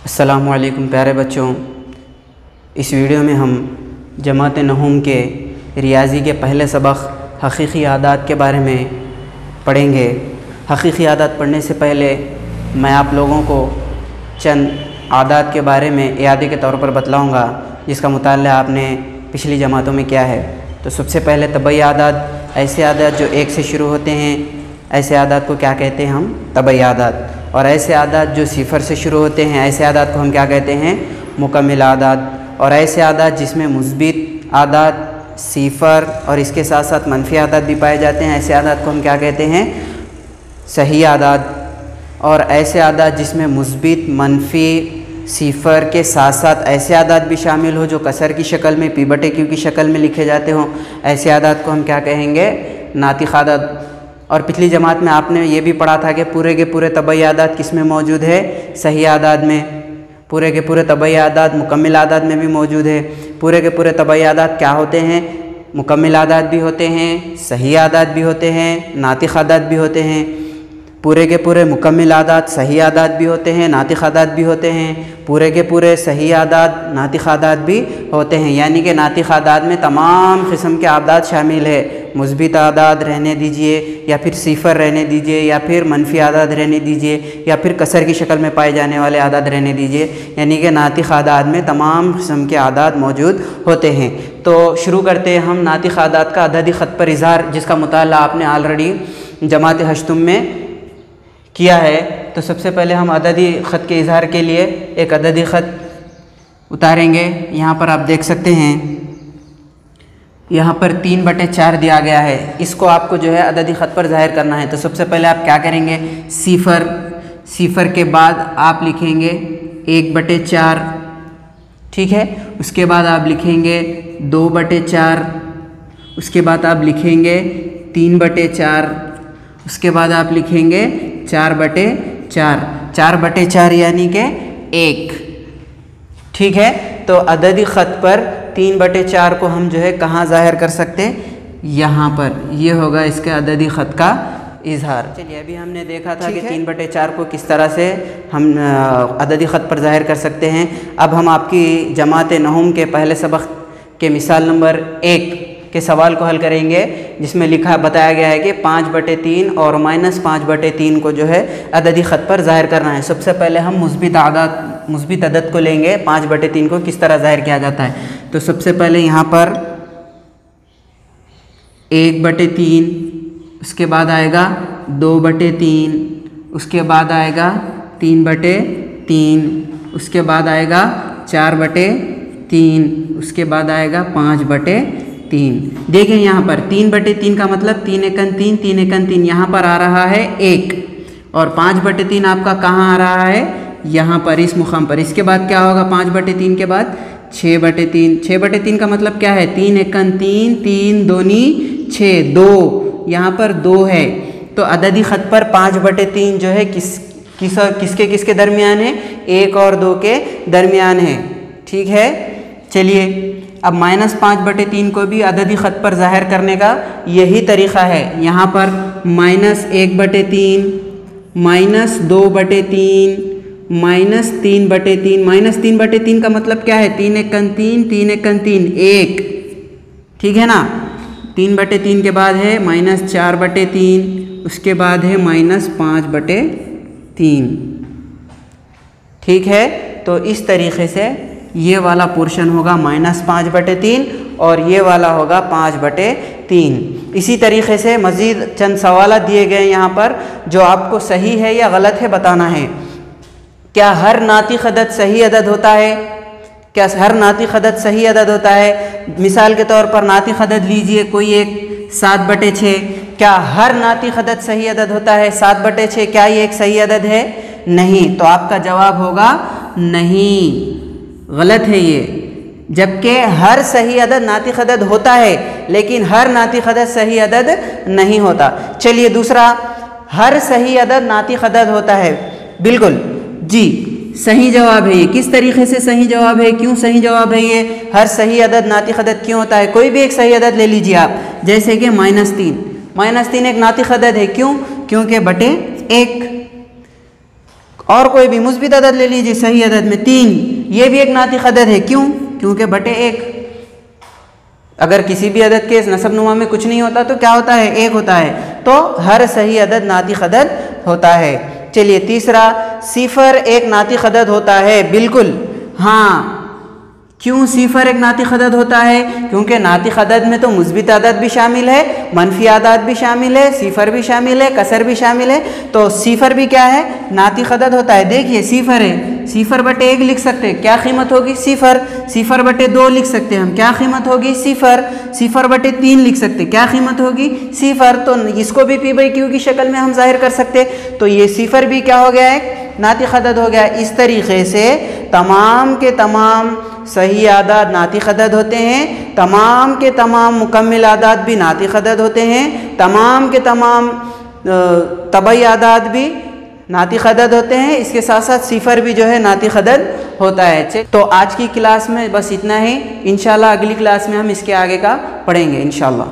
अस्सलामुअलैकुम प्यारे बच्चों, इस वीडियो में हम जमात नहूम के रियाज़ी के पहले सबक हकीकी आदात के बारे में पढ़ेंगे। हकीकी आदात पढ़ने से पहले मैं आप लोगों को चंद आदात के बारे में इयादे के तौर पर बतलाऊँगा जिसका मुताल्ला आपने पिछली जमातों में किया है। तो सबसे पहले तबई आदात, ऐसे आदात जो एक से शुरू होते हैं, ऐसे आदात को क्या कहते हैं हम? तबई आदात। और ऐसे आदात जो सिफ़र से शुरू होते हैं, ऐसे आदात को हम क्या कहते हैं? मुकम्मिल आदात। और ऐसे आदात जिसमें मुस्बित आदात, सिफ़र और इसके साथ साथ मनफी आदात भी पाए जाते हैं, ऐसे आदात को हम क्या कहते हैं? सही आदात। और ऐसे आदात जिसमें मुस्बित, मनफी, सिफ़र के साथ साथ ऐसे आदात भी शामिल हो जो कसर की शक्ल में, p/q की शक्ल में लिखे जाते हों, ऐसे आदात को हम क्या कहेंगे? नातिक़ आदात। और पिछली जमात में आपने ये भी पढ़ा था कि पूरे के पूरे तबई आदात किस में मौजूद है? सही आदात में। पूरे के पूरे तबई आदात मुकम्मिल आदात में भी मौजूद है। पूरे के पूरे तबई आदात क्या होते हैं? मुकम्मिल आदात भी होते हैं, सही आदात भी होते हैं, नातिक़ आदात भी होते हैं। पूरे के पूरे मुकम्मिल आदात सही आदात भी होते हैं, नातिक़ आदात भी होते हैं। पूरे के पूरे सही आदात नातिक़ आदात भी होते हैं। यानी कि नातिक़ आदात में तमाम किस्म के आदात शामिल है। मुस्बित आदात रहने दीजिए, या फिर सिफ़र रहने दीजिए, या फिर मनफी आदात रहने दीजिए, या फिर कसर की शक्ल में पाए जाने वाले आदात रहने दीजिए। यानी कि नातिक़ आदात में तमाम किस्म के आदात मौजूद होते हैं। तो शुरू करते हैं हम नातिक़ आदात का अददी ख़त पर इज़हार, जिसका मुताला आपने ऑलरेडी जमात हश्तुम में किया है। तो सबसे पहले हम अददी ख़त के इज़हार के लिए एक अददी ख़त उतारेंगे। यहाँ पर आप देख सकते हैं, यहाँ पर 3/4 दिया गया है। इसको आपको जो है अददी ख़त पर ज़ाहिर करना है। तो सबसे पहले आप क्या करेंगे? सिफ़र के बाद आप लिखेंगे 1/4, ठीक है। उसके बाद आप लिखेंगे 2/4, उसके बाद आप लिखेंगे 3/4, उसके बाद आप लिखेंगे 4/4। 4/4 यानी कि 1, ठीक है। तो अददी ख़त पर 3/4 को हम जो है कहाँ ज़ाहिर कर सकते हैं? यहाँ पर। ये होगा इसके अददी ख़त का इज़हार। चलिए, अभी हमने देखा था कि 3/4 को किस तरह से हम अददी ख़त पर ज़ाहिर कर सकते हैं। अब हम आपकी जमात नहूम के पहले सबक के मिसाल नंबर 1 के सवाल को हल करेंगे, जिसमें बताया गया है कि 5/3 और -5/3 को जो है अददी ख़त पर ज़ाहिर करना है। सबसे पहले हम मुस्बित अदद को लेंगे। 5/3 को किस तरह ज़ाहिर किया जाता है? तो सबसे पहले यहाँ पर 1/3, उसके बाद आएगा 2/3, उसके बाद आएगा 3/3, उसके बाद आएगा 4/3, उसके बाद आएगा 5/3। देखिए यहाँ पर 3/3 का मतलब 3 एकन 3, 3 एकन 3, यहाँ पर आ रहा है 1, और 5/3 आपका कहाँ आ रहा है? यहाँ पर, इस मुक़ाम पर। इसके बाद क्या होगा? 5/3 के बाद 6/3। 6/3 का मतलब क्या है? 3 एकन 3, 3 दूनी 6, 2, यहाँ पर 2 है। तो अददी ख़त पर 5/3 जो है किसके दरमियान है? 1 और 2 के दरमियान है, ठीक है। चलिए, अब -5/3 को भी अददी ख़त पर ज़ाहिर करने का यही तरीक़ा है। यहाँ पर -1/3, -2/3, -3/3। -3/3 का मतलब क्या है? 3 एकन 3, 3 एकन 3, 1, ठीक है ना। 3/3 के बाद है -4/3, उसके बाद है -5/3, ठीक है। तो इस तरीक़े से ये वाला पोर्शन होगा -5/3 और ये वाला होगा 5/3। इसी तरीक़े से मज़ीद चंद सवाल दिए गए यहाँ पर, जो आपको सही है या गलत है बताना है। क्या हर नातिक़ अदद सही अदद होता है? क्या हर नातिक़ अदद सही अदद होता है? मिसाल के तौर पर नातिक़ अदद लीजिए कोई एक 7/6। क्या हर नातिक़ अदद सही अदद होता है? 7/6 क्या ये एक सही अदद है? नहीं। तो आपका जवाब होगा नहीं, गलत है ये। जबकि हर सही अदद नातिक़ अदद होता है, लेकिन हर नातिक़ अदद सही अदद नहीं होता। चलिए दूसरा, हर सही अदद नातिक़ अदद होता है। बिल्कुल जी, सही जवाब है ये। किस तरीके से सही जवाब है? क्यों सही जवाब है ये? हर सही अदद नातिक़ अदद क्यों होता है? कोई भी एक सही अदद ले लीजिए आप, जैसे कि -3। -3 एक नातिक़ अदद है। क्यों? क्योंकि बटे 1। और कोई भी मुस्बित अदद ले लीजिए, सही अदद में 3, ये भी एक नातिक अदद है। क्यों? क्योंकि बटे 1। अगर किसी भी अदद के नसब नुमा में कुछ नहीं होता तो क्या होता है? 1 होता है। तो हर सही अदद नातिक अदद होता है। चलिए तीसरा, सिफर एक नातिक अदद होता है। बिल्कुल हाँ। क्यों सिफर एक नातिक अदद होता है? क्योंकि नातिक अदद में तो मुस्बित अदद भी शामिल है, मनफी आदाद भी शामिल है, सिफर भी शामिल है, कसर भी शामिल है। तो सिफर भी क्या है? नातिक अदद होता है। देखिए सिफर है, सिफर बटे 1 लिख सकते हैं, क्या कीमत होगी? सिफर। सिफर बटे 2 लिख सकते हैं हम, क्या कीमत होगी? सिफर। सिफर बटे 3 लिख सकते हैं, क्या कीमत होगी? सिफर। तो इसको भी पी बाई क्यू की शक्ल में हम जाहिर कर सकते हैं। तो ये सिफर भी क्या हो गया है? नातिक अदद हो गया। इस तरीके से तमाम के तमाम सही आदाद नातिक अदद होते हैं, तमाम के तमाम मुकम्मिल आदाद भी नातिक अदद होते हैं, तमाम के तमाम तबई आदाद भी नातिक अदद होते हैं। इसके साथ साथ सिफर भी जो है नातिक अदद होता है। तो आज की क्लास में बस इतना ही। इंशाल्लाह अगली क्लास में हम इसके आगे का पढ़ेंगे इंशाल्लाह।